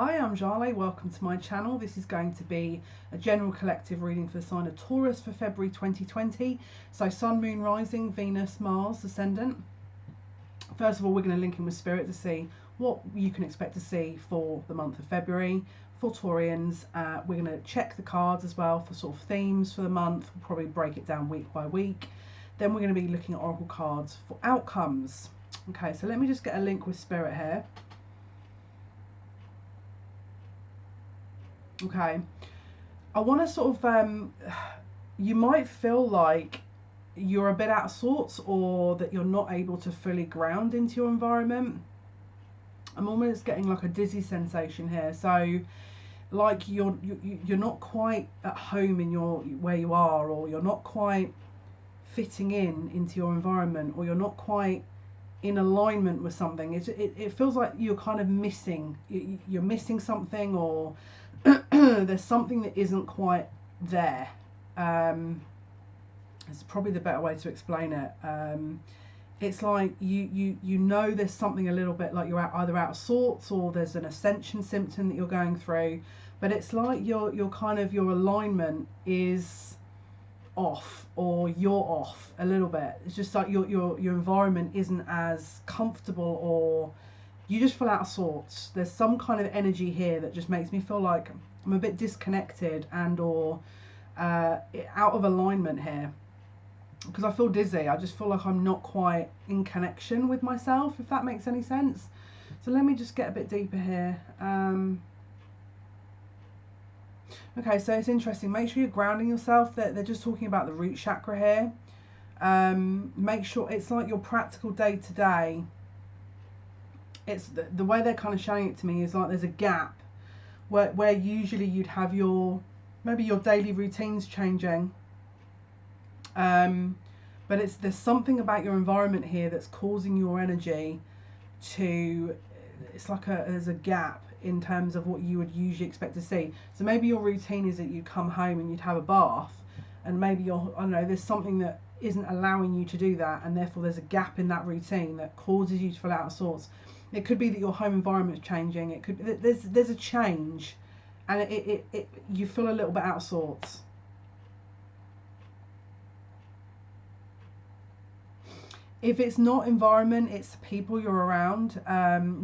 Hi, I'm Jale, welcome to my channel. This is going to be a general collective reading for the sign of Taurus for February 2020. So Sun, Moon, Rising, Venus, Mars, Ascendant. First of all, we're going to link in with Spirit to see what you can expect to see for the month of February. For Taurians, we're going to check the cards as well for sort of themes for the month. We'll probably break it down week by week. Then we're going to be looking at oracle cards for outcomes. Okay, so let me just get a link with Spirit here. Okay, I want to sort of, you might feel like you're a bit out of sorts or that you're not able to fully ground into your environment. I'm almost getting like a dizzy sensation here. So like you're not quite at home in your where you are, or you're not quite fitting into your environment, or you're not quite in alignment with something. It feels like you're kind of missing, you're missing something, or there's something that isn't quite there. It's probably the better way to explain it. It's like you know there's something a little bit like you're either out of sorts, or there's an ascension symptom that you're going through, but it's like your alignment is off, or you're off a little bit. It's just like your environment isn't as comfortable, or you just feel out of sorts. There's some kind of energy here that just makes me feel like I'm a bit disconnected and or out of alignment here, because I feel dizzy. I just feel like I'm not quite in connection with myself, if that makes any sense. So let me just get a bit deeper here. Okay, so it's interesting. Make sure you're grounding yourself. They're just talking about the root chakra here. Make sure it's like your practical day to day. It's the way they're kind of showing it to me is like there's a gap where usually you'd have maybe your daily routines changing, but there's something about your environment here that's causing your energy to, it's like there's a gap in terms of what you would usually expect to see. So maybe your routine is that you'd come home and you'd have a bath, and maybe I don't know, there's something that isn't allowing you to do that, and therefore there's a gap in that routine that causes you to feel out of sorts. It could be that your home environment is changing. It could be there's a change, and you feel a little bit out of sorts. If it's not environment, it's the people you're around.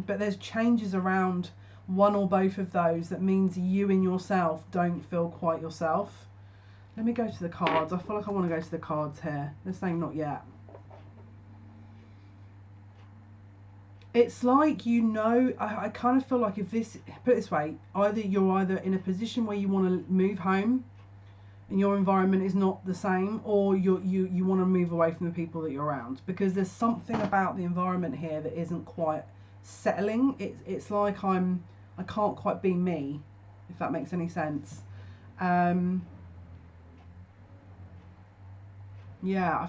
But there's changes around one or both of those that means you in yourself don't feel quite yourself. Let me go to the cards. I feel like I want to go to the cards here. They're saying not yet. It's like, I kind of feel like if this, put it this way, you're either in a position where you want to move home and your environment is not the same, or you want to move away from the people that you're around, because there's something about the environment here that isn't quite settling. It's like I can't quite be me, if that makes any sense. Yeah,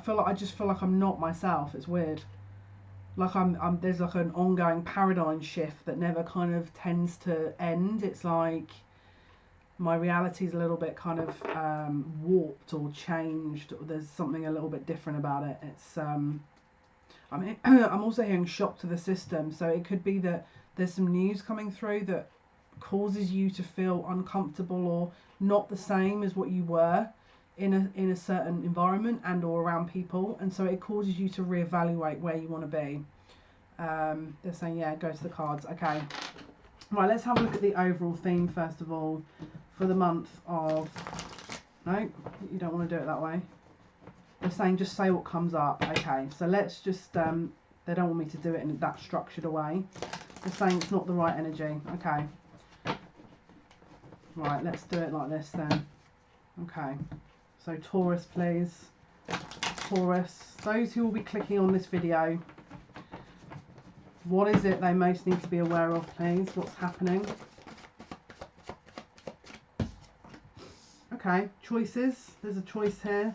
I just feel like I'm not myself. It's weird. Like there's like an ongoing paradigm shift that never kind of tends to end. It's like my reality is a little bit kind of warped or changed. There's something a little bit different about it. It's I mean, I'm also hearing shock to the system. So it could be that there's some news coming through that causes you to feel uncomfortable or not the same as what you were in a certain environment and or around people, and so it causes you to reevaluate where you want to be. They're saying, yeah, go to the cards. Okay, right, let's have a look at the overall theme first of all for the month of, no, you don't want to do it that way. They're saying just say what comes up. Okay, so let's just they don't want me to do it in that structured a way. They're saying it's not the right energy. Okay, right, let's do it like this then. Okay, so Taurus, please. Taurus, those who will be clicking on this video, what is it they most need to be aware of, please? What's happening? Okay, choices. There's a choice here.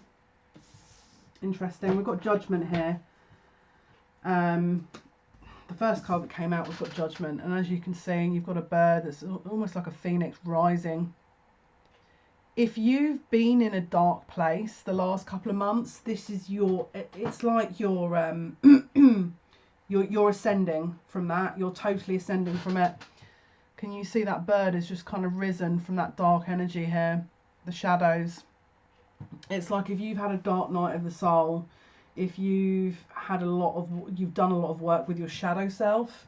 Interesting. We've got Judgment here. The first card that came out, we've got Judgment, and as you can see, you've got a bird that's almost like a phoenix rising. If you've been in a dark place the last couple of months, this is it's like you're ascending from that. You're totally ascending from it. Can you see that bird has just kind of risen from that dark energy here, the shadows? It's like if you've had a dark night of the soul, if you've done a lot of work with your shadow self,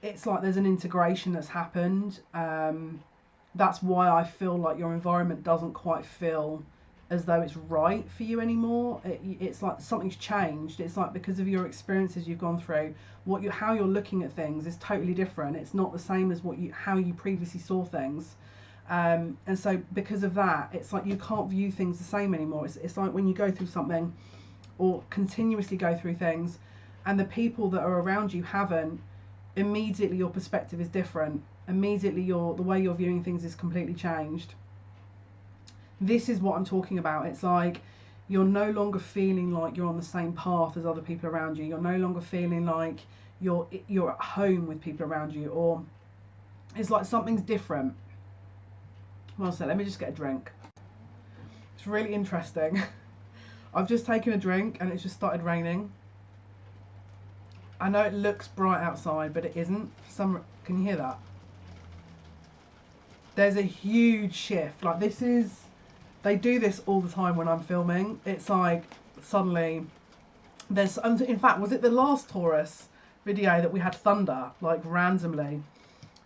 it's like there's an integration that's happened. That's why I feel like your environment doesn't quite feel as though it's right for you anymore. It's like something's changed. It's like because of your experiences you've gone through, how you're looking at things is totally different. It's not the same as how you previously saw things. And so because of that, it's like you can't view things the same anymore. It's like when you go through something or continuously go through things and the people that are around you haven't, immediately your perspective is different. Immediately the way you're viewing things is completely changed. This is what I'm talking about. It's like you're no longer feeling like you're on the same path as other people around you. You're no longer feeling like you're at home with people around you, or it's like something's different. Well said. Let me just get a drink. It's really interesting. I've just taken a drink and it's just started raining. I know it looks bright outside, but it isn't. Can you hear that? There's a huge shift. Like they do this all the time when I'm filming. It's like suddenly in fact, was it the last Taurus video that we had thunder, like randomly?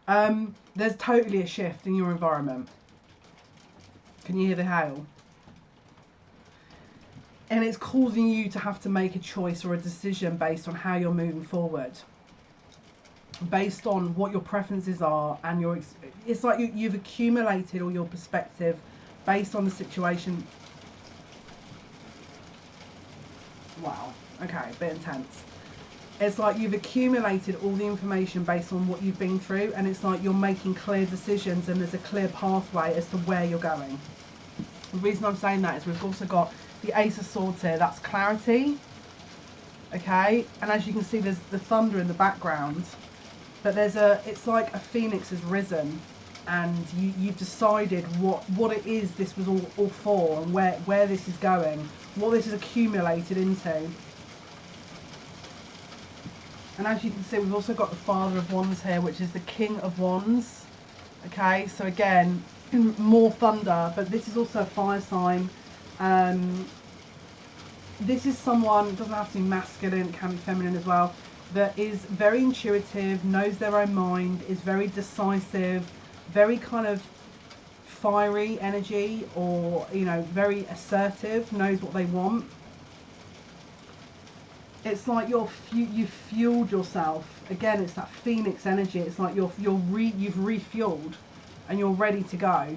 There's totally a shift in your environment. Can you hear the hail? And it's causing you to have to make a choice or a decision based on how you're moving forward, based on what your preferences are, and it's like you've accumulated all your perspective based on the situation. Wow, okay, a bit intense. It's like you've accumulated all the information based on what you've been through, and it's like you're making clear decisions and there's a clear pathway as to where you're going. The reason I'm saying that is we've also got the Ace of Swords here. That's clarity, okay? And as you can see, there's the thunder in the background, but it's like a phoenix has risen, and you've decided what it is this was all for, and where this is going, what this is accumulated into. And as you can see, we've also got the Father of Wands here, which is the King of Wands. Okay, so again, more thunder, but this is also a fire sign. This is someone, it doesn't have to be masculine, it can be feminine as well, that is very intuitive, knows their own mind, is very decisive, very kind of fiery energy, or, you know, very assertive, knows what they want. It's like you've fueled yourself. Again, it's that phoenix energy. It's like you've refueled and you're ready to go.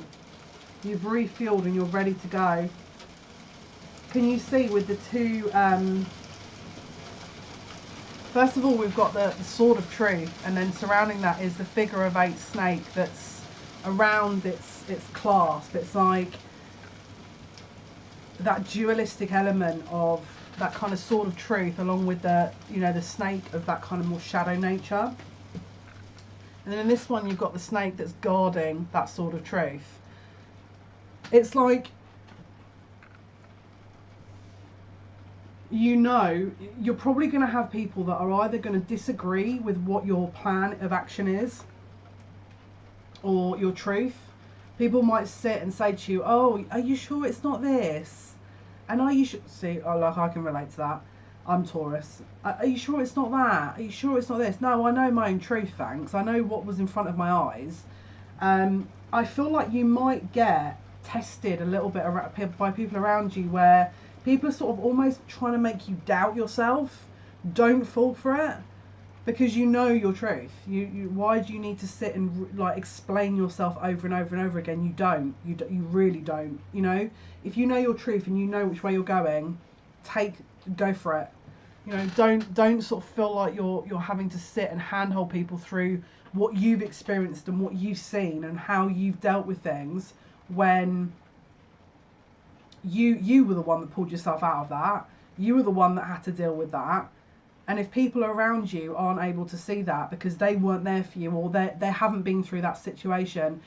You've refueled and you're ready to go. Can you see with the two, first of all, we've got the Sword of Truth, and then surrounding that is the figure of 8 snake that's around its clasp. It's like that dualistic element of that kind of Sword of Truth, along with the snake of that kind of more shadow nature. And then in this one, you've got the snake that's guarding that Sword of Truth. It's like, you're probably going to have people that are either going to disagree with what your plan of action is, or your truth. People might sit and say to you, oh, are you sure it's not this? And are you see, oh, like, I can relate to that. I'm Taurus. Are you sure it's not that? Are you sure it's not this? No, I know my own truth, thanks. I know what was in front of my eyes. I feel like you might get tested a little bit by people around you, where people are sort of almost trying to make you doubt yourself. Don't fall for it, because you know your truth. Why do you need to sit and like explain yourself over and over and over again? You don't. You really don't. You know, if you know your truth and you know which way you're going, go for it. You know, don't sort of feel like you're having to sit and handhold people through what you've experienced and what you've seen and how you've dealt with things, when you were the one that pulled yourself out of that. You were the one that had to deal with that. And if people around you aren't able to see that because they weren't there for you, or they haven't been through that situation,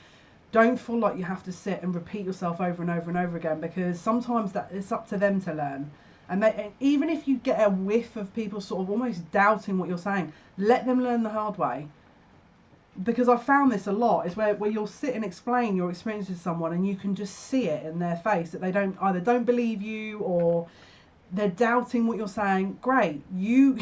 don't feel like you have to sit and repeat yourself over and over and over again, because sometimes that it's up to them to learn. And even if you get a whiff of people sort of almost doubting what you're saying, let them learn the hard way. because I found this a lot, is where you'll sit and explain your experience to someone and you can just see it in their face that they don't believe you, or they're doubting what you're saying. Great, you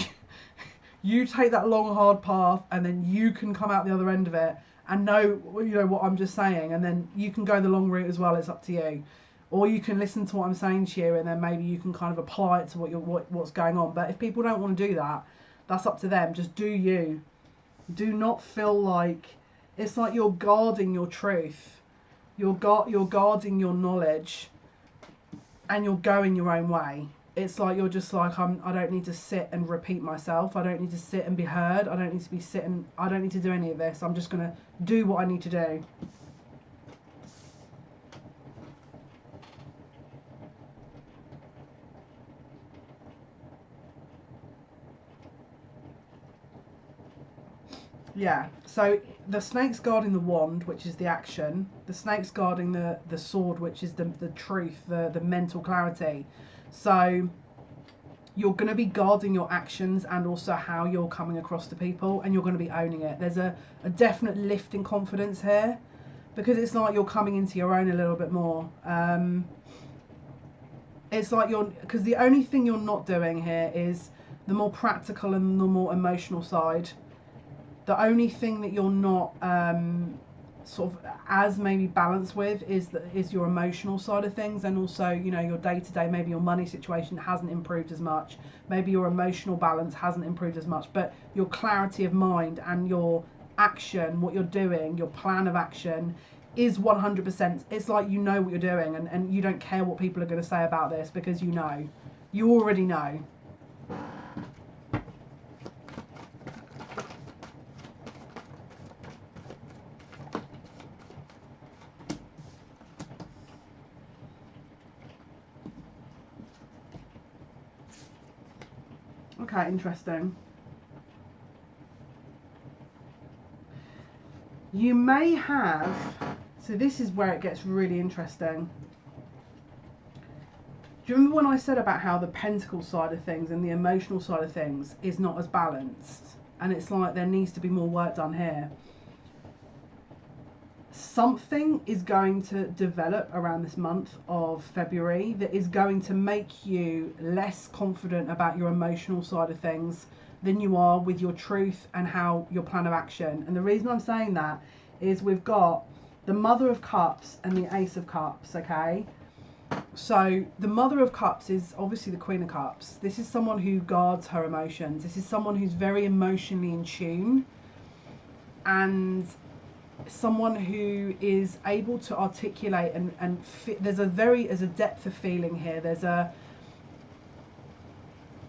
take that long hard path, and then you can come out the other end of it and know what I'm just saying, and then you can go the long route as well. It's up to you. Or you can listen to what I'm saying to you, and then maybe you can kind of apply it to what's going on. But if people don't want to do that, that's up to them. Just do you. Do not feel like it's like you're guarding your truth. You're guarding your knowledge, and you're going your own way. It's like you're just like, I don't need to sit and repeat myself. I don't need to sit and be heard. I don't need to be sitting. I don't need to do any of this. I'm just gonna do what I need to do. Yeah, so the snake's guarding the wand, which is the action. The snake's guarding the sword, which is the truth, the mental clarity. So you're going to be guarding your actions and also how you're coming across to people, and you're going to be owning it. There's a definite lift in confidence here, because it's like you're coming into your own a little bit more. It's like because the only thing you're not doing here is the more practical and the more emotional side. The only thing that you're not sort of as maybe balanced with is your emotional side of things, and also your day-to-day, maybe your money situation hasn't improved as much, maybe your emotional balance hasn't improved as much, but your clarity of mind and your action, what you're doing, your plan of action is 100%. It's like what you're doing, and you don't care what people are going to say about this, because you already know. Okay, interesting. You may have, so this is where it gets really interesting. Do you remember when I said about how the pentacle side of things and the emotional side of things is not as balanced? And it's like there needs to be more work done here. Something is going to develop around this month of February that is going to make you less confident about your emotional side of things than you are with your truth and how your plan of action. And the reason I'm saying that is we've got the Mother of Cups and the Ace of Cups, okay? So the Mother of Cups is obviously the Queen of Cups. This is someone who guards her emotions. This is someone who's very emotionally in tune, and someone who is able to articulate and there's a depth of feeling here.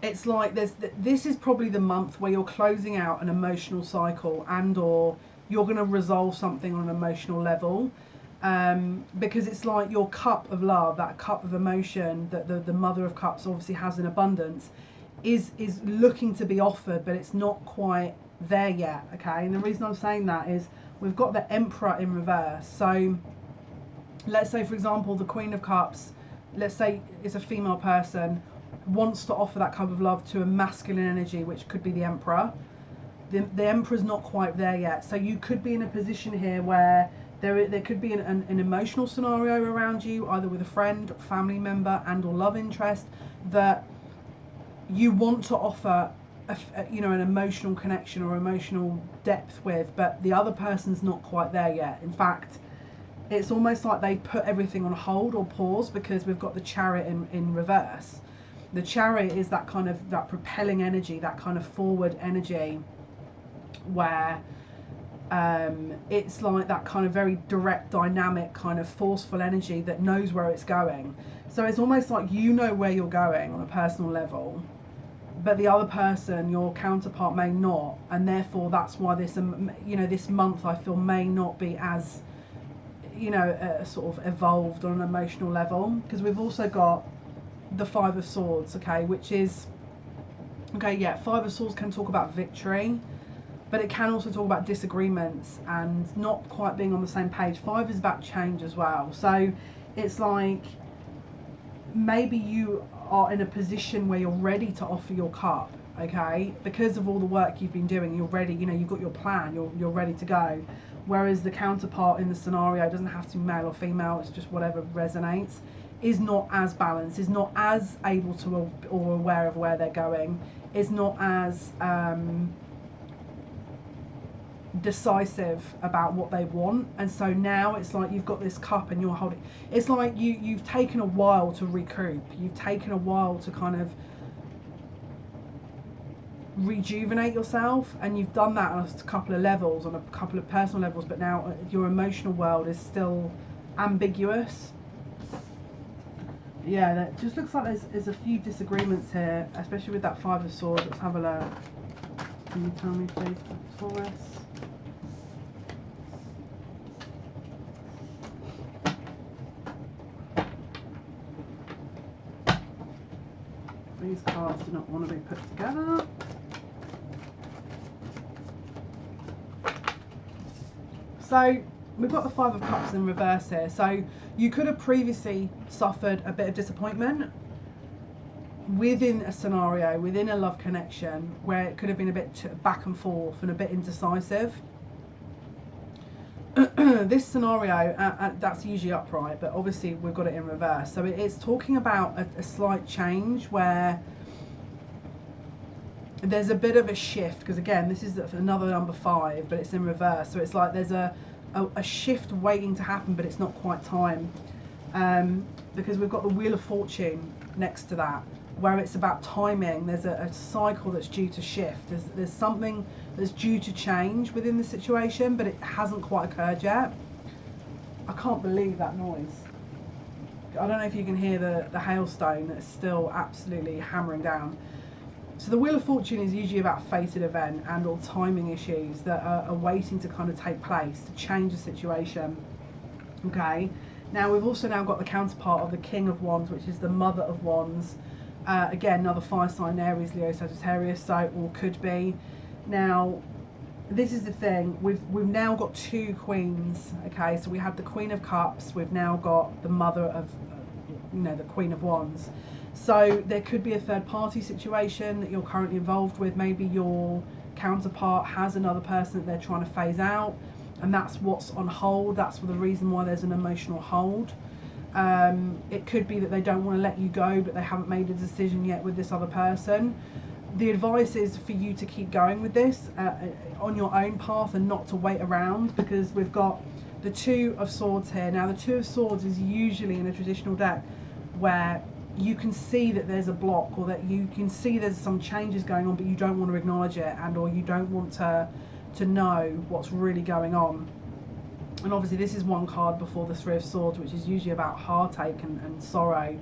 It's like this is probably the month where you're closing out an emotional cycle, and or you're going to resolve something on an emotional level, because it's like your cup of love, that cup of emotion that the Mother of Cups obviously has in abundance, is looking to be offered, but it's not quite there yet. Okay, and the reason I'm saying that is we've got the Emperor in reverse. So let's say, for example, the Queen of Cups, let's say it's a female person, wants to offer that cup of love to a masculine energy, which could be the Emperor. The Emperor's not quite there yet. So you could be in a position here where there could be an emotional scenario around you, either with a friend, family member, and or love interest, that you want to offer an emotional connection or emotional depth with, but the other person's not quite there yet. In fact, it's almost like they put everything on hold or pause, because we've got the Chariot in reverse. The Chariot is that kind of that propelling energy, that kind of forward energy, where it's like that kind of very direct, dynamic, kind of forceful energy that knows where it's going. So it's almost like where you're going on a personal level, but the other person, your counterpart, may not, and therefore that's why this this month I feel may not be as sort of evolved on an emotional level, because we've also got the Five of Swords, okay, which is Five of Swords can talk about victory, but it can also talk about disagreements and not quite being on the same page. Five is about change as well. So it's like maybe you are in a position where you're ready to offer your cup, okay? Because of all the work you've been doing, you're ready, you know, you've got your plan, you're ready to go. Whereas the counterpart in the scenario doesn't have to be male or female, it's just whatever resonates, is not as balanced, is not as able to or aware of where they're going, is not as decisive about what they want. And so now it's like you've got this cup and you're holding, it's like you've taken a while to recoup, you've taken a while to kind of rejuvenate yourself, and you've done that on a couple of levels, on a couple of personal levels, but now your emotional world is still ambiguous. Yeah, that just looks like there's a few disagreements here, especially with that Five of Swords. Let's have a look. Can you tell me please, Taurus? These cards do not want to be put together. So we've got the Five of Cups in reverse here. So you could have previously suffered a bit of disappointment within a scenario, within a love connection, where it could have been a bit back and forth and a bit indecisive. This scenario, that's usually upright, but obviously we've got it in reverse. So it's talking about a slight change where there's a bit of a shift, because again, this is another number 5, but it's in reverse. So it's like there's a shift waiting to happen, but it's not quite time, because we've got the Wheel of Fortune next to that, where it's about timing. There's a cycle that's due to shift. There's something that's due to change within the situation, but it hasn't quite occurred yet. I can't believe that noise. I don't know if you can hear the hailstone that's still absolutely hammering down. So the Wheel of Fortune is usually about fated event and or timing issues that are waiting to kind of take place to change the situation. Okay, now we've also now got the counterpart of the King of Wands, which is the Mother of Wands. Again, another fire sign, Aries, Leo, Sagittarius, so or could be. Now, this is the thing, we've now got 2 queens. Okay, so we had the Queen of Cups, we've now got the Mother of, the Queen of Wands. So there could be a third party situation that you're currently involved with. Maybe your counterpart has another person that they're trying to phase out, and that's what's on hold. That's the reason why there's an emotional hold. It could be that they don't want to let you go, but they haven't made a decision yet with this other person. The advice is for you to keep going with this on your own path and not to wait around, because we've got the Two of Swords here. Now the Two of Swords is usually in a traditional deck where you can see that there's a block, or that you can see there's some changes going on, but you don't want to acknowledge it, and or you don't want to know what's really going on. And obviously this is one card before the Three of Swords, which is usually about heartache and sorrow.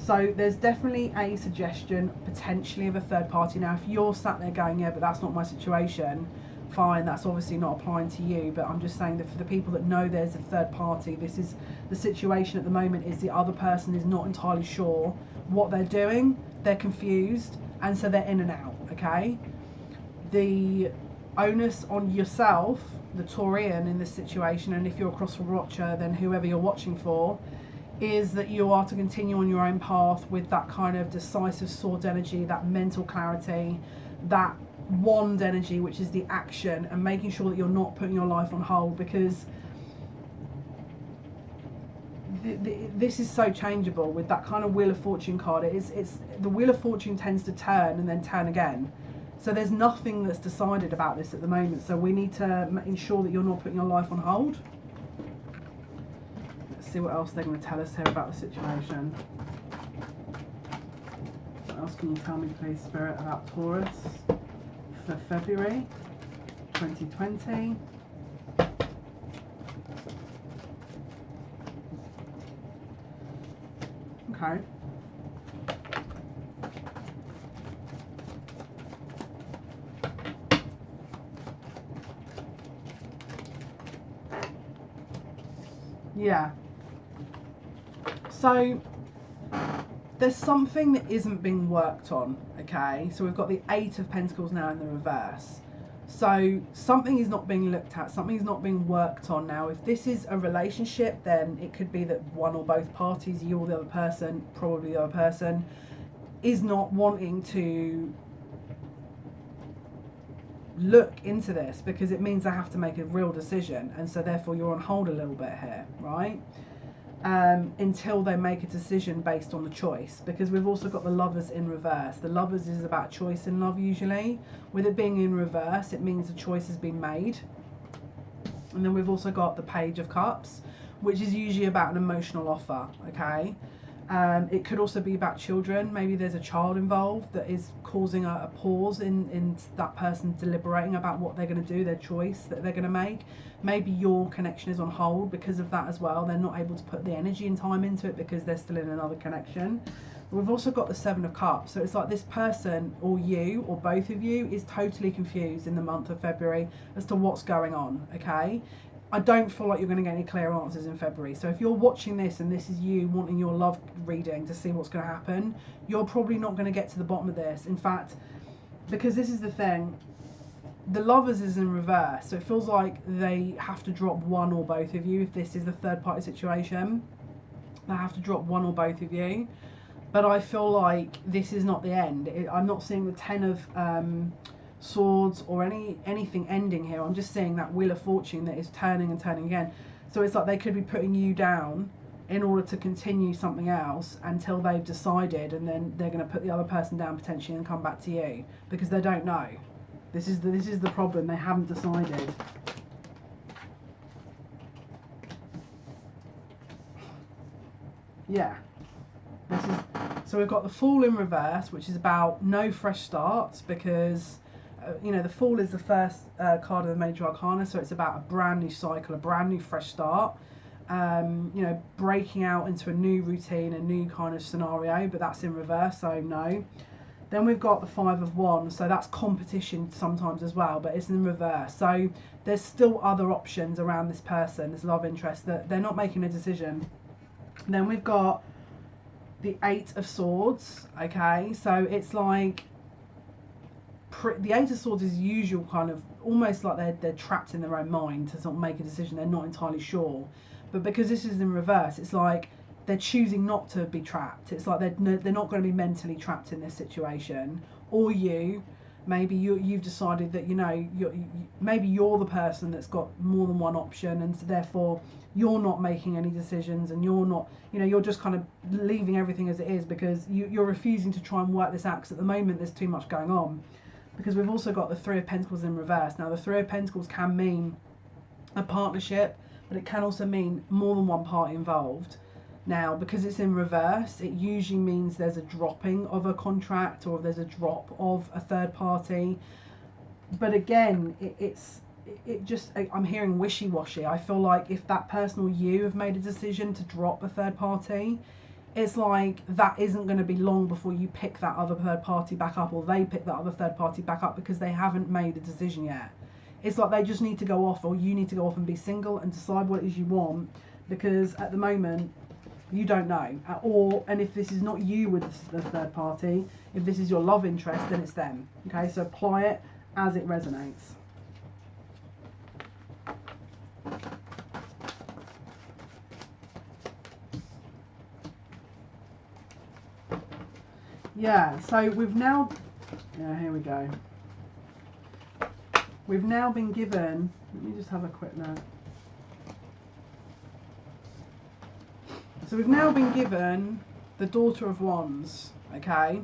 So there's definitely a suggestion potentially of a third party. Now if you're sat there going, yeah, but that's not my situation, fine, that's obviously not applying to you, but I'm just saying that for the people that know there's a third party, this is the situation at the moment, is the other person is not entirely sure what they're doing, they're confused, and so they're in and out. Okay, the onus on yourself, the Taurian, in this situation, and if you're a cross watcher, then whoever you're watching for, is that you are to continue on your own path with that kind of decisive sword energy, that mental clarity, that wand energy, which is the action, and making sure that you're not putting your life on hold, because this is so changeable with that kind of Wheel of Fortune card. It's the Wheel of Fortune tends to turn and then turn again. So there's nothing that's decided about this at the moment. So we need to ensure that you're not putting your life on hold. Let's see what else they're going to tell us here about the situation. What else can you tell me, please, Spirit, about Taurus for February 2020? Okay. Yeah. So there's something that isn't being worked on, okay? So we've got the Eight of Pentacles now in the reverse. So something is not being looked at, something is not being worked on now. If this is a relationship, then it could be that one or both parties, you or the other person, probably the other person, is not wanting to look into this, because it means they have to make a real decision, and so therefore you're on hold a little bit here, right? Until they make a decision based on the choice, because we've also got the Lovers in reverse. The Lovers is about choice in love usually. With it being in reverse, it means the choice has been made. And then we've also got the Page of Cups, which is usually about an emotional offer, okay? It could also be about children. Maybe there's a child involved that is causing a pause in that person deliberating about what they're going to do, their choice that they're going to make. Maybe your connection is on hold because of that as well. They're not able to put the energy and time into it because they're still in another connection. We've also got the Seven of Cups. So it's like this person, or you, or both of you, is totally confused in the month of February as to what's going on, okay? I don't feel like you're going to get any clear answers in February. So if you're watching this and this is you wanting your love reading to see what's going to happen, you're probably not going to get to the bottom of this. In fact, because this is the thing, the Lovers is in reverse. So it feels like they have to drop one or both of you. If this is the third party situation, they have to drop one or both of you. But I feel like this is not the end. I'm not seeing the Ten of Swords or anything ending here. I'm just seeing that Wheel of Fortune that is turning and turning again. So it's like they could be putting you down in order to continue something else until they've decided, and then they're going to put the other person down potentially and come back to you because they don't know. This is the problem. They haven't decided. Yeah. So we've got the Fool in reverse, which is about no fresh starts, because you know, the Fool is the first card of the Major Arcana, so it's about a brand new cycle, a brand new fresh start, you know, breaking out into a new routine, a new kind of scenario, but that's in reverse, so no. Then we've got the Five of Wands, so that's competition sometimes as well, but it's in reverse. So there's still other options around this person, this love interest, that they're not making a decision. Then we've got the Eight of Swords, okay? So it's like, the Eight of Swords is usual kind of, almost like they're trapped in their own mind to sort of make a decision, they're not entirely sure. But because this is in reverse, it's like they're choosing not to be trapped. It's like they're not going to be mentally trapped in this situation. Or maybe you've decided that, you know, maybe you're the person that's got more than one option, and so therefore you're not making any decisions, and you're not, you know, you're just kind of leaving everything as it is because you're refusing to try and work this out, because at the moment there's too much going on. Because we've also got the Three of Pentacles in reverse. Now the Three of Pentacles can mean a partnership, but it can also mean more than one party involved. Now, because it's in reverse, it usually means there's a dropping of a contract, or there's a drop of a third party. But again, I'm hearing wishy-washy. I feel like if that person or you have made a decision to drop a third party, it's like that isn't going to be long before you pick that other third party back up, or they pick that other third party back up, because they haven't made a decision yet. It's like they just need to go off, or you need to go off and be single and decide what it is you want, because at the moment you don't know. And if this is not you with the third party, if this is your love interest, then it's them. Okay, so apply it as it resonates. Yeah, so we've now, here we go. We've now been given, let me just have a quick look. So we've now been given the Daughter of Wands, okay?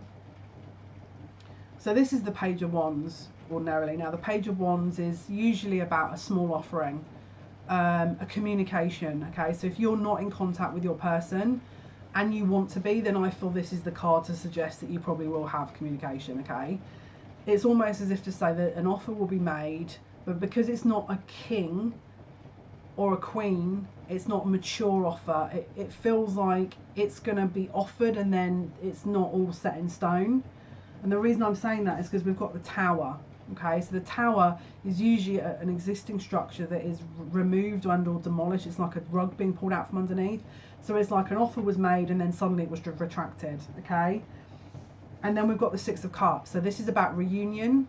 So this is the Page of Wands ordinarily. Now the Page of Wands is usually about a small offering, a communication, okay? So if you're not in contact with your person and you want to be, then I feel this is the card to suggest that you probably will have communication, okay? It's almost as if to say that an offer will be made, but because it's not a king or a queen, it's not a mature offer. It feels like it's going to be offered and then it's not all set in stone. And the reason I'm saying that is because we've got the Tower. Okay, so the Tower is usually an existing structure that is removed and or demolished. It's like a rug being pulled out from underneath. So it's like an offer was made and then suddenly it was retracted. Okay, and then we've got the Six of Cups. So this is about reunion,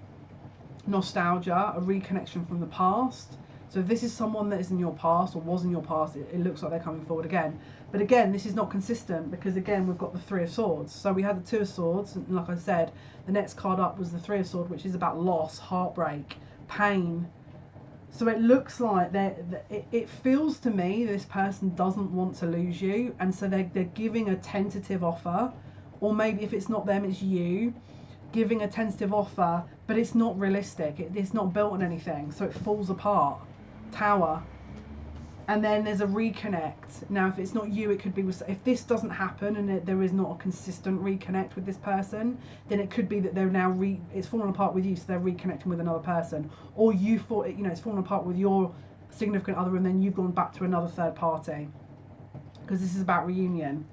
nostalgia, a reconnection from the past. So if this is someone that is in your past or was in your past, it looks like they're coming forward again. But again, this is not consistent because again, we've got the Three of Swords. So we had the Two of Swords, and like I said, the next card up was the Three of Swords, which is about loss, heartbreak, pain. So it looks like it feels to me this person doesn't want to lose you, and so they're giving a tentative offer, or maybe if it's not them, it's you giving a tentative offer, but it's not realistic. It's not built on anything, so it falls apart. Tower. And then there's a reconnect. Now, if it's not you, it could be if this doesn't happen and there is not a consistent reconnect with this person, then it could be that they're now it's fallen apart with you, so they're reconnecting with another person, or you thought it's fallen apart with your significant other, and then you've gone back to another third party, because this is about reunion,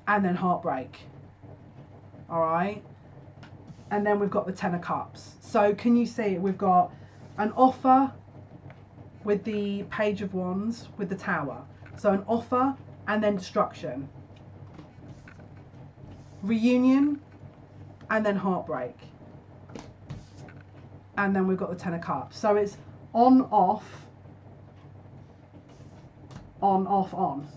and then heartbreak. All right, and then we've got the Ten of Cups. So can you see it? We've got an offer with the Page of Wands with the Tower. So an offer and then destruction. Reunion and then heartbreak. And then we've got the Ten of Cups. So it's on, off, on, off, on.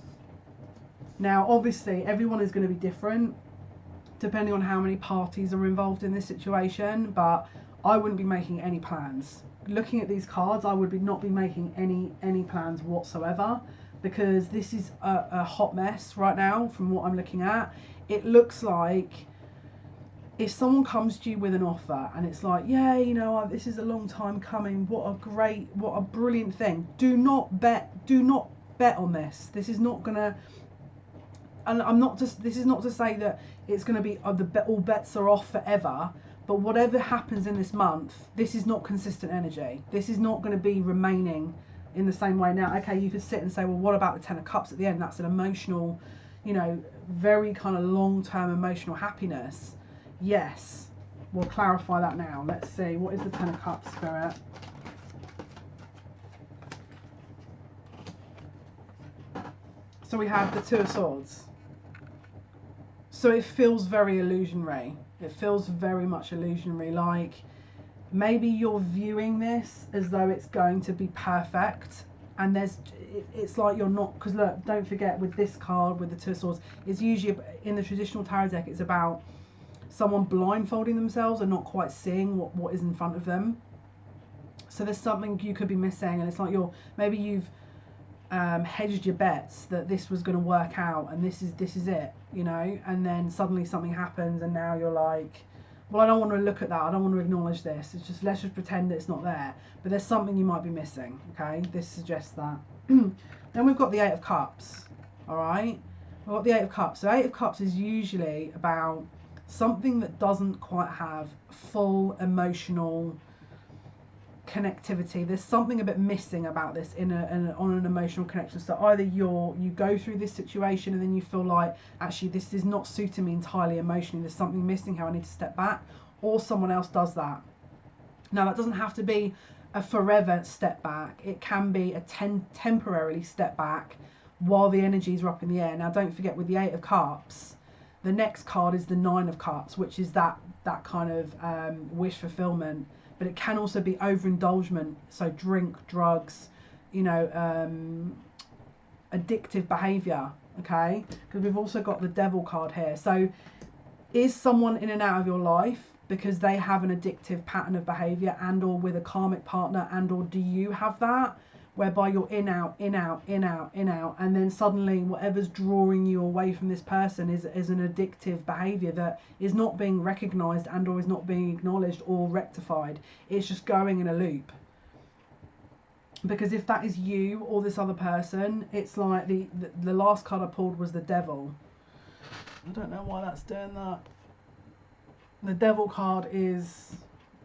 Now, obviously, everyone is going to be different depending on how many parties are involved in this situation, but I wouldn't be making any plans. Looking at these cards, I would not be making any plans whatsoever, because this is a hot mess right now from what I'm looking at. It looks like if someone comes to you with an offer and it's like, yeah, this is a long time coming, what a brilliant thing. Do not bet on this. This is not gonna, and this is not to say that it's gonna be all bets are off forever. But whatever happens in this month, this is not consistent energy. This is not going to be remaining in the same way. Now, okay, you could sit and say, well, what about the Ten of Cups at the end? That's an emotional, very kind of long-term emotional happiness. Yes, we'll clarify that now. Let's see, what is the Ten of Cups, Spirit? So we have the Two of Swords. So it feels very illusionary. It feels very much illusionary, like maybe you're viewing this as though it's going to be perfect, and it's like you're not, because look, don't forget with this card, with the Two of Swords, it's usually, in the traditional tarot deck, it's about someone blindfolding themselves and not quite seeing what is in front of them. So there's something you could be missing, and it's like maybe you've hedged your bets that this was going to work out, and this is it, and then suddenly something happens, and now you're like, well, I don't want to look at that, I don't want to acknowledge this, let's just pretend that it's not there. But there's something you might be missing. Okay, this suggests that. Then we've got the Eight of Cups. All right, we've got the Eight of Cups. So Eight of Cups is usually about something that doesn't quite have full emotional connectivity. There's something a bit missing about this on an emotional connection. So either you go through this situation and then you feel like, actually, this is not suiting me entirely emotionally, there's something missing here, I need to step back, or someone else does that. Now, that doesn't have to be a forever step back. It can be a temporarily step back while the energies are up in the air. Now, don't forget, with the Eight of Cups, the next card is the Nine of Cups, which is that kind of wish fulfillment. But it can also be overindulgence, so drink, drugs, addictive behaviour, okay? Because we've also got the Devil card here. So is someone in and out of your life because they have an addictive pattern of behaviour, and or with a karmic partner, and or do you have that? Whereby you're in, out, in, out, in, out, in, out, and then suddenly whatever's drawing you away from this person is an addictive behaviour that is not being recognised and or is not being acknowledged or rectified. It's just going in a loop. Because if that is you or this other person, it's like the last card I pulled was the Devil. I don't know why that's doing that. The Devil card is,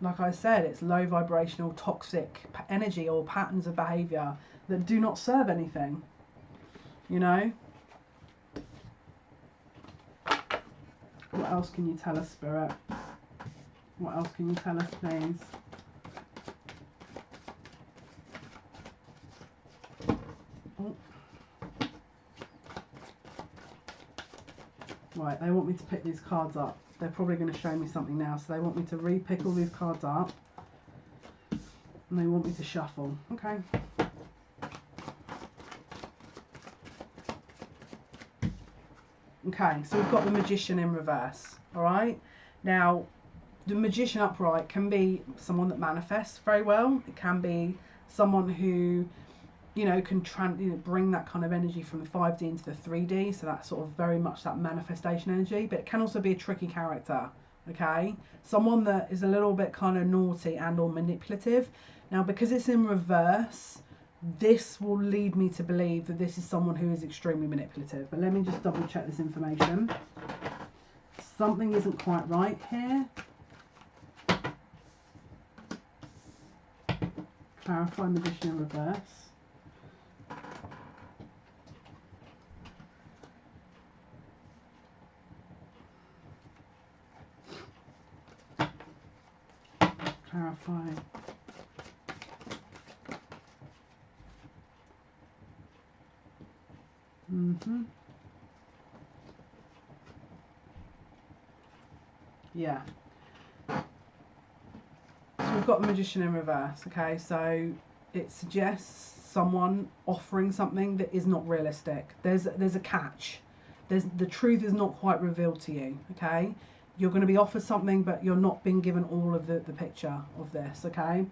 like I said, it's low vibrational, toxic energy or patterns of behaviour that do not serve anything, What else can you tell us, Spirit? What else can you tell us, please? Oh. Right, they want me to pick these cards up. They're probably going to show me something now, so they want me to re-pick all these cards up. And they want me to shuffle. Okay. Okay, so we've got the Magician in reverse. All right. Now, the Magician upright can be someone that manifests very well. It can be someone who, you know, can bring that kind of energy from the 5D into the 3D. So that's sort of very much that manifestation energy. But it can also be a tricky character. Okay, someone that is a little bit kind of naughty and or manipulative. Now, because it's in reverse, this will lead me to believe that this is someone who is extremely manipulative. But let me just double check this information. Something isn't quite right here. Clarify Magician in reverse. Clarify. Yeah. So we've got the Magician in reverse. Okay, so it suggests someone offering something that is not realistic. There's a catch. The truth is not quite revealed to you. Okay, you're going to be offered something, but you're not being given all of the picture of this. Okay.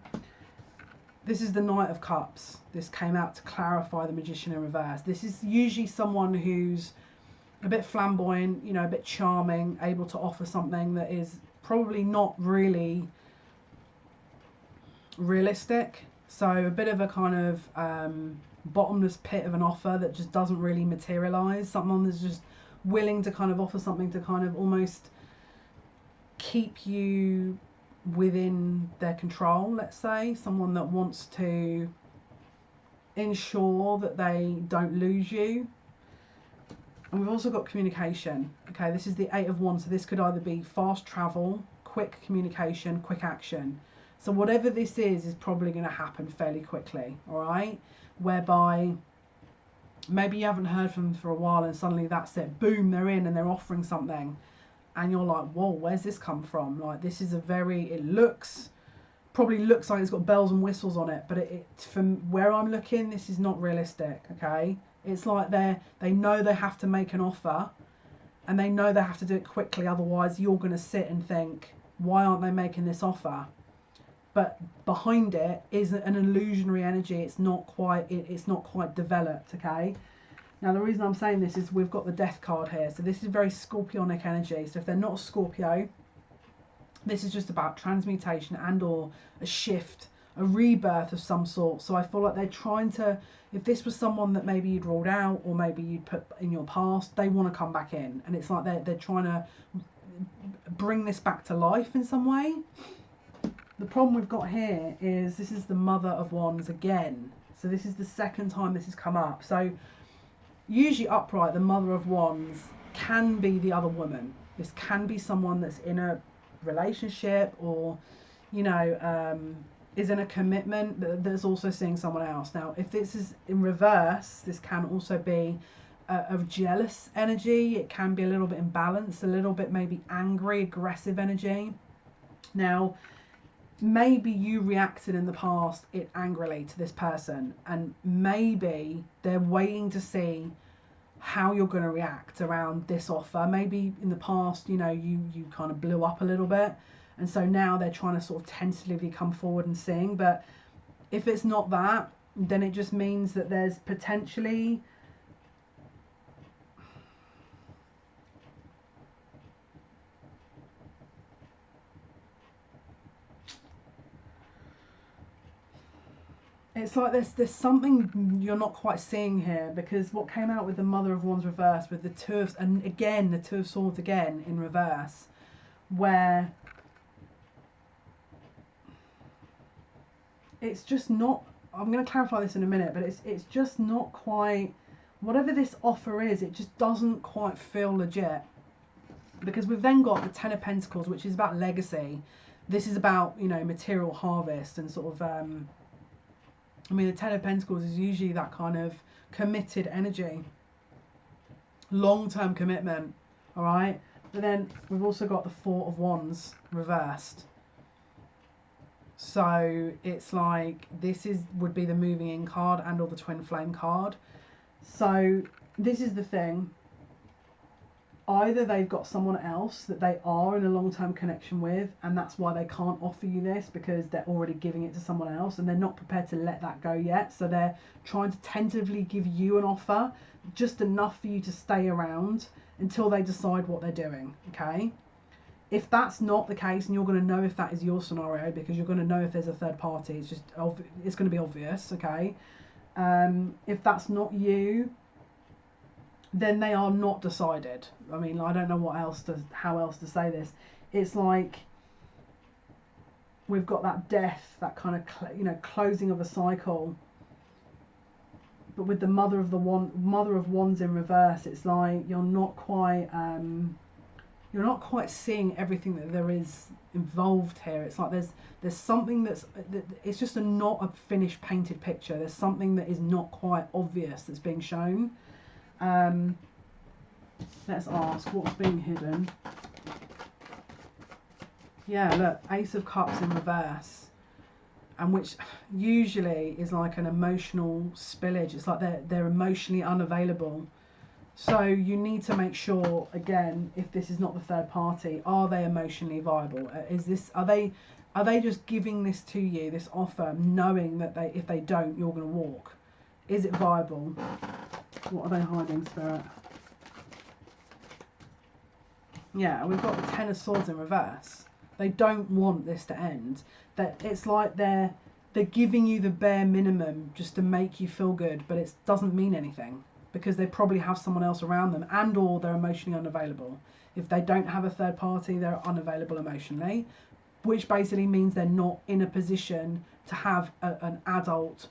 This is the Knight of Cups. This came out to clarify the Magician in reverse. This is usually someone who's a bit flamboyant, you know, a bit charming, able to offer something that is probably not really realistic. So a bit of a kind of bottomless pit of an offer that just doesn't really materialize. Someone that's just willing to kind of offer something to kind of almost keep you within their control, let's say. Someone that wants to ensure that they don't lose you. And we've also got communication. Okay, this is the 8 of Wands, so this could either be fast travel, quick communication, quick action. So whatever this is probably going to happen fairly quickly, all right? Whereby maybe you haven't heard from them for a while and suddenly that's it, boom, they're in and they're offering something. And you're like, whoa, where's this come from? Like, this is a very, probably looks like it's got bells and whistles on it, but it from where I'm looking, this is not realistic, okay? It's like they know they have to make an offer and they know they have to do it quickly, otherwise you're going to sit and think, why aren't they making this offer? But behind it is an illusionary energy. It's not quite developed, okay? Now, the reason I'm saying this is we've got the Death card here. So this is very Scorpionic energy. So if they're not a Scorpio, this is just about transmutation and or a shift, a rebirth of some sort. So I feel like they're trying to, if this was someone that maybe you'd ruled out or maybe you'd put in your past, they want to come back in. And it's like they're trying to bring this back to life in some way. The problem we've got here is this is the Mother of Wands again. So this is the second time this has come up. So usually upright, the Mother of Wands can be the other woman. This can be someone that's in a relationship or, you know, is in a commitment that's also seeing someone else. Now, if this is in reverse, this can also be a jealous energy. It can be a little bit imbalanced, a little bit maybe angry, aggressive energy. Now, maybe you reacted in the past angrily to this person, and maybe they're waiting to see how you're going to react around this offer. Maybe in the past, you know, you kind of blew up a little bit, and so now they're trying to sort of tentatively come forward and sing. But if it's not that, then it just means that there's potentially it's like there's something you're not quite seeing here, because what came out with the Mother of Wands reversed with the Two of, and again the Two of Swords again in reverse, where it's just not, I'm going to clarify this in a minute, but it's just not quite, whatever this offer is, it just doesn't quite feel legit. Because we've then got the Ten of Pentacles, which is about legacy. This is about, you know, material harvest and sort of I mean, the Ten of Pentacles is usually that kind of committed energy, long-term commitment, all right? But then we've also got the Four of Wands reversed. So it's like this would be the moving in card and or the twin flame card. So this is the thing. Either they've got someone else that they are in a long-term connection with, and that's why they can't offer you this, because they're already giving it to someone else and they're not prepared to let that go yet. So they're trying to tentatively give you an offer, just enough for you to stay around until they decide what they're doing. Okay, if that's not the case, and you're going to know if that is your scenario, because you're going to know if there's a third party, it's going to be obvious. Okay, if that's not you, then they are not decided. I mean, I don't know how else to say this. It's like we've got that death, that kind of closing of a cycle. But with the Mother of Wands in reverse, it's like you're not quite seeing everything that there is involved here. It's like there's something it's just not a finished painted picture. There's something that is not quite obvious that's being shown. Let's ask what's being hidden. Yeah, look, Ace of Cups in reverse, and which usually is like an emotional spillage. It's like they're emotionally unavailable. So you need to make sure, again, if this is not the third party, are they emotionally viable? Are they just giving this to you, this offer, knowing that if they don't, you're going to walk? Is it viable? What are they hiding, Spirit? Yeah, we've got the Ten of Swords in reverse. They don't want this to end. That it's like they're giving you the bare minimum just to make you feel good, but it doesn't mean anything, because they probably have someone else around them, and or they're emotionally unavailable. If they don't have a third party, they're unavailable emotionally, which basically means they're not in a position to have an adult,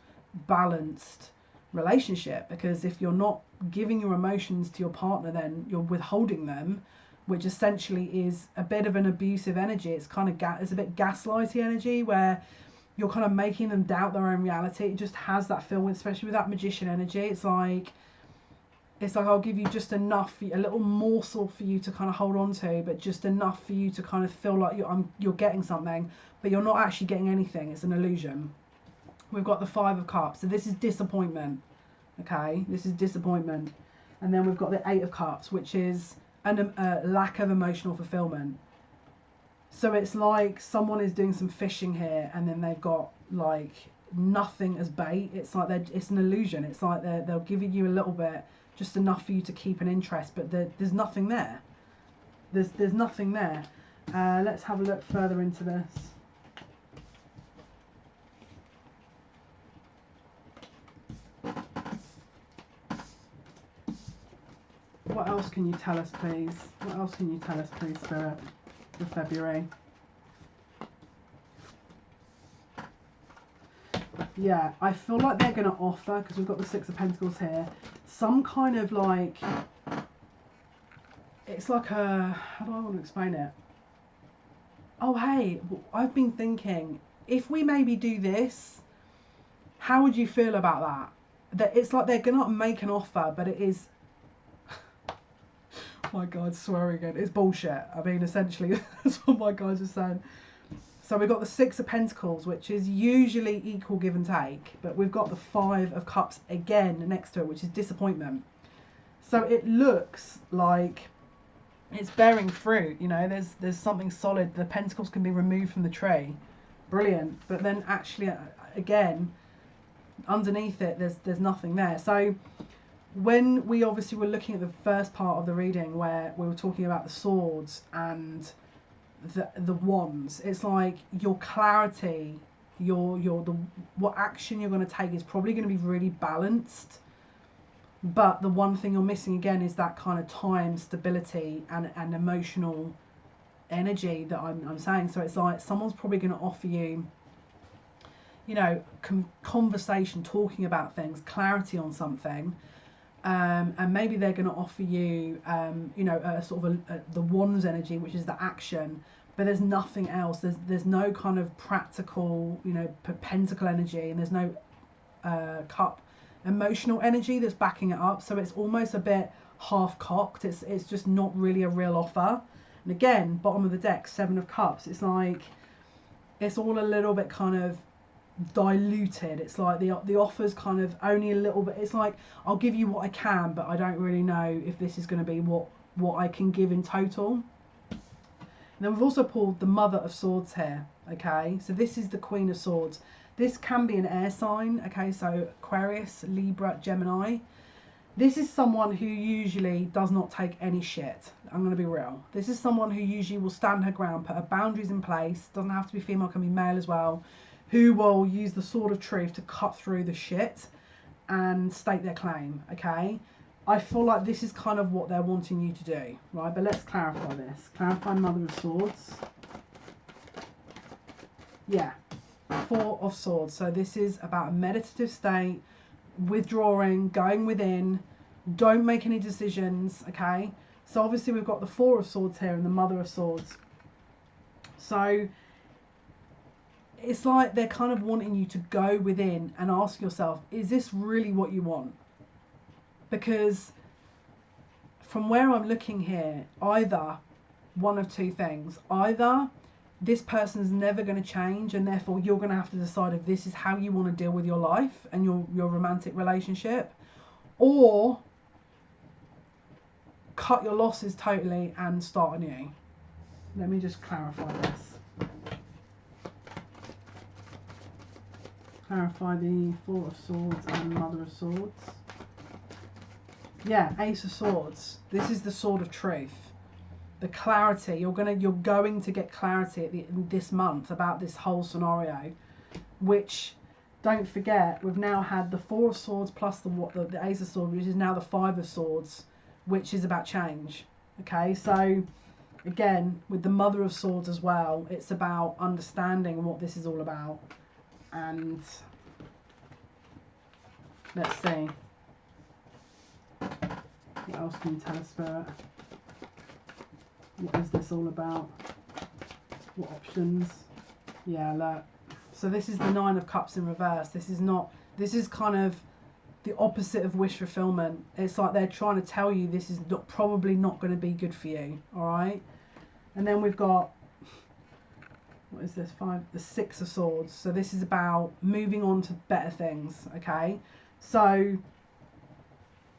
balanced relationship. Because if you're not giving your emotions to your partner, then you're withholding them, which essentially is a bit of an abusive energy. It's kind of it's a bit gaslighty energy, where you're kind of making them doubt their own reality. It just has that feel, especially with that Magician energy. It's like I'll give you just enough, a little morsel for you to kind of hold on to, but just enough for you to kind of feel like you're getting something, but you're not actually getting anything. It's an illusion. We've got the Five of Cups, so this is disappointment. Okay, this is disappointment. And then we've got the Eight of Cups, which is a lack of emotional fulfillment. So it's like someone is doing some fishing here, and then they've got like nothing as bait. It's like it's an illusion. It's like they'll give you a little bit, just enough for you to keep an interest, but there's nothing there. There's nothing there. Let's have a look further into this. What else can you tell us, please? What else can you tell us, please, Spirit, for February? Yeah, I feel like they're going to offer, because we've got the Six of Pentacles here, some kind of like, it's like how do I want to explain it? Oh, hey, I've been thinking, if we maybe do this, how would you feel about that? That it's like they're going to make an offer, but it is, my God, swearing again, it's bullshit. I mean, essentially, that's what my guys are saying. So we've got the Six of Pentacles, which is usually equal give and take, but we've got the Five of Cups again next to it, which is disappointment. So it looks like it's bearing fruit, you know, there's something solid. The pentacles can be removed from the tree. Brilliant. But then actually, again, underneath it, there's nothing there. So when we obviously were looking at the first part of the reading, where we were talking about the swords and the wands, it's like your clarity, what action you're going to take is probably going to be really balanced, but the one thing you're missing again is that kind of time, stability, and emotional energy that I'm saying. So it's like someone's probably going to offer you, you know, conversation, talking about things, clarity on something. And maybe they're going to offer you, you know, a sort of the wands energy, which is the action, but there's nothing else. There's no kind of practical, you know, pentacle energy, and there's no cup emotional energy that's backing it up. So it's almost a bit half-cocked. It's just not really a real offer. And again, bottom of the deck, Seven of Cups. It's like it's all a little bit kind of diluted. It's like the offer's kind of only a little bit. It's like, I'll give you what I can, but I don't really know if this is going to be what I can give in total. And then we've also pulled the Mother of Swords here. Okay, so this is the Queen of Swords. This can be an air sign. Okay, so Aquarius, Libra, Gemini. This is someone who usually does not take any shit. I'm going to be real. This is someone who usually will stand her ground, put her boundaries in place. Doesn't have to be female, can be male as well. Who will use the sword of truth to cut through the shit and state their claim. Okay, I feel like this is kind of what they're wanting you to do, right? But let's clarify this. Clarify Mother of Swords. Yeah, Four of Swords. So this is about a meditative state, withdrawing, going within, don't make any decisions. Okay, so obviously we've got the Four of Swords here and the Mother of Swords. So it's like they're kind of wanting you to go within and ask yourself, is this really what you want? Because from where I'm looking here, either one of two things. Either this person's never going to change, and therefore you're going to have to decide if this is how you want to deal with your life and your romantic relationship, or cut your losses totally and start anew. Let me just clarify this. Clarify the Four of Swords and Mother of Swords. Yeah, Ace of Swords. This is the sword of truth. The clarity. You're going to get clarity at this month about this whole scenario. Which, don't forget, we've now had the Four of Swords plus the Ace of Swords, which is now the Five of Swords, which is about change. Okay, so again, with the Mother of Swords as well, it's about understanding what this is all about. And let's see. What else can you tell us, Spirit? What is this all about? What options? Yeah, look. So this is the Nine of Cups in reverse. This is kind of the opposite of wish fulfillment. It's like they're trying to tell you this is probably not going to be good for you. All right. And then we've got, what is this? The Six of Swords. So this is about moving on to better things. Okay. So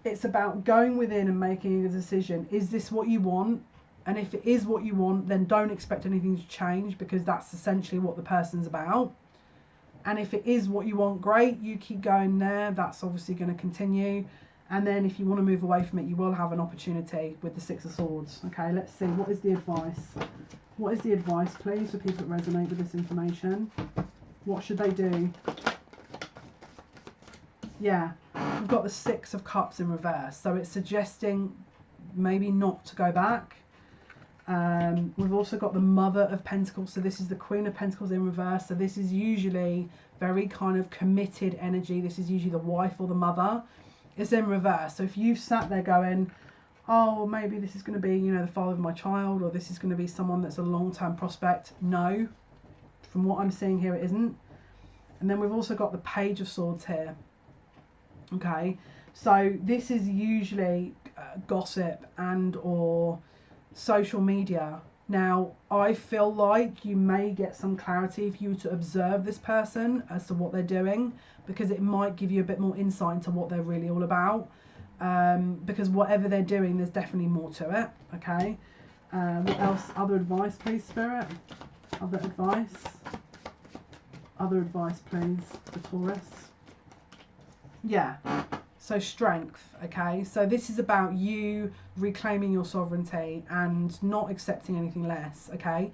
it's about going within and making a decision. Is this what you want? And if it is what you want, then don't expect anything to change, because that's essentially what the person's about. And if it is what you want, great, you keep going there. That's obviously going to continue. And then if you want to move away from it, you will have an opportunity with the Six of Swords. Okay, let's see. What is the advice? What is the advice, please, for people that resonate with this information? What should they do? Yeah, we've got the Six of Cups in reverse. So it's suggesting maybe not to go back. We've also got the Mother of Pentacles. So this is the Queen of Pentacles in reverse. So this is usually very kind of committed energy. This is usually the wife or the mother. It's in reverse. So if you've sat there going, oh, maybe this is going to be, you know, the father of my child, or this is going to be someone that's a long-term prospect. No, from what I'm seeing here, it isn't. And then we've also got the Page of Swords here. Okay, so this is usually gossip and or social media. Now, I feel like you may get some clarity if you were to observe this person as to what they're doing, because it might give you a bit more insight into what they're really all about. Because whatever they're doing, there's definitely more to it. Okay. What else? Other advice, please, Spirit. Other advice. Other advice, please, for Taurus. Yeah. So strength. Okay. So this is about you reclaiming your sovereignty and not accepting anything less. Okay.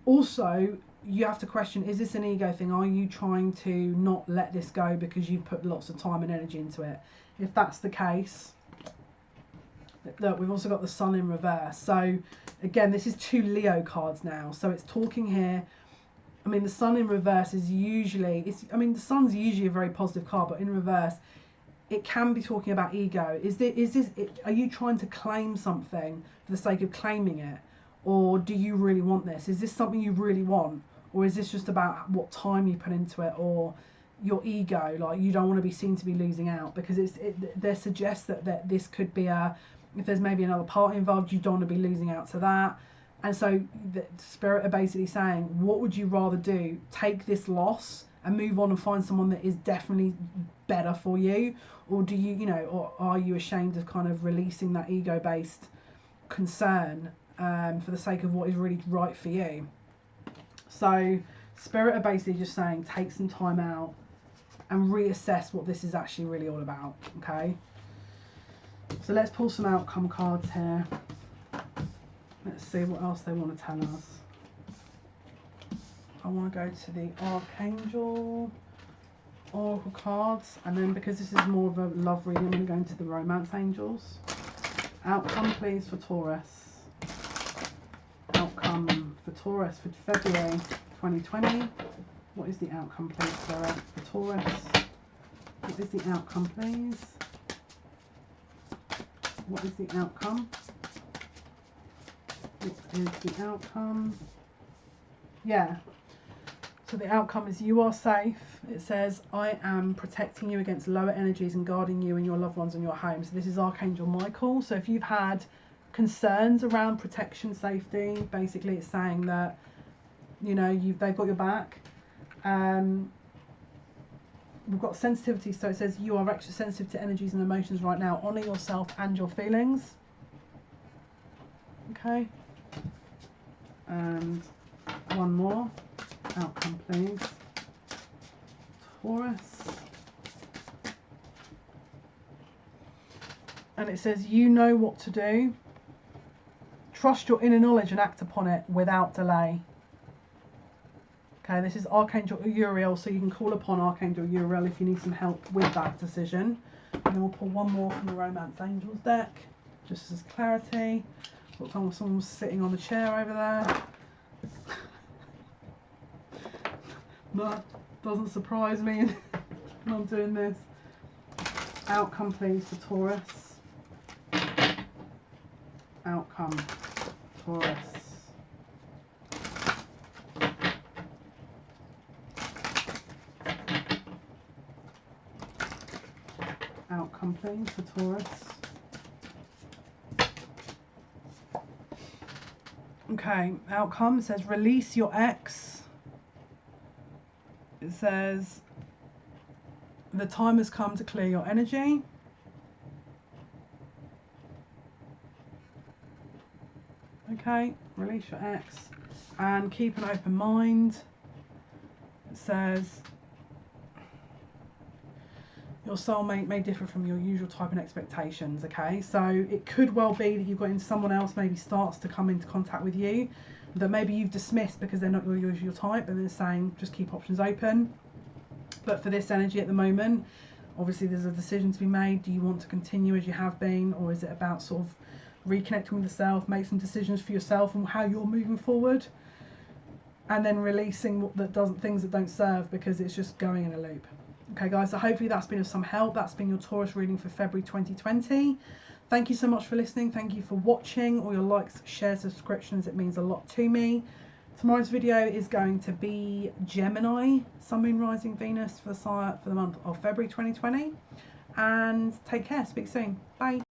Also, you have to question, is this an ego thing? Are you trying to not let this go because you've put lots of time and energy into it? If that's the case, look, we've also got the Sun in reverse. So again, this is two Leo cards now. So it's talking here. I mean, the Sun in reverse is usually, the Sun's usually a very positive card, but in reverse, it can be talking about ego. Are you trying to claim something for the sake of claiming it? Or do you really want this? Is this something you really want? Or is this just about what time you put into it, or your ego? Like, you don't want to be seen to be losing out, because there suggests that this could be if there's maybe another party involved, you don't want to be losing out to that. And so the spirit are basically saying, what would you rather do? Take this loss and move on and find someone that is definitely better for you? Or do you, you know, or are you ashamed of kind of releasing that ego-based concern for the sake of what is really right for you? So spirit are basically just saying, take some time out and reassess what this is actually really all about, okay? So let's pull some outcome cards here. Let's see what else they want to tell us. I want to go to the Archangel Oracle cards, and then because this is more of a love reading, I'm going to go into the Romance Angels. Outcome please for Taurus. Outcome for Taurus for February 2020. What is the outcome please for Taurus? What is the outcome please? What is the outcome? What is the outcome? Yeah. So the outcome is you are safe. It says, I am protecting you against lower energies and guarding you and your loved ones and your home. So this is Archangel Michael. So if you've had concerns around protection, safety, basically it's saying that, you know, they've got your back. We've got sensitivity, so it says you are extra sensitive to energies and emotions right now. Honour yourself and your feelings. Okay. And one more. Outcome please. Taurus. And it says you know what to do. Trust your inner knowledge and act upon it without delay. Okay, this is Archangel Uriel, so you can call upon Archangel Uriel if you need some help with that decision. And then we'll pull one more from the Romance Angels deck, just as clarity. Looks like someone was sitting on the chair over there. That doesn't surprise me when I'm doing this. Outcome please for Taurus. Outcome, Taurus. Outcome please for Taurus. Okay, outcome says release your ex. It says the time has come to clear your energy. Okay, release your ex and keep an open mind. It says your soulmate may differ from your usual type and expectations, okay? So it could well be that you've got in someone else maybe starts to come into contact with you that maybe you've dismissed because they're not your usual type, and they're saying just keep options open. But for this energy at the moment, obviously there's a decision to be made. Do you want to continue as you have been, or is it about sort of reconnecting with yourself, make some decisions for yourself and how you're moving forward, and then releasing things that don't serve because it's just going in a loop. Okay guys, so hopefully that's been of some help. That's been your Taurus reading for February 2020. Thank you so much for listening. Thank you for watching. All your likes, shares, subscriptions, it means a lot to me. Tomorrow's video is going to be Gemini, Sun, Moon, Rising, Venus for the month of February 2020. And take care. Speak soon. Bye.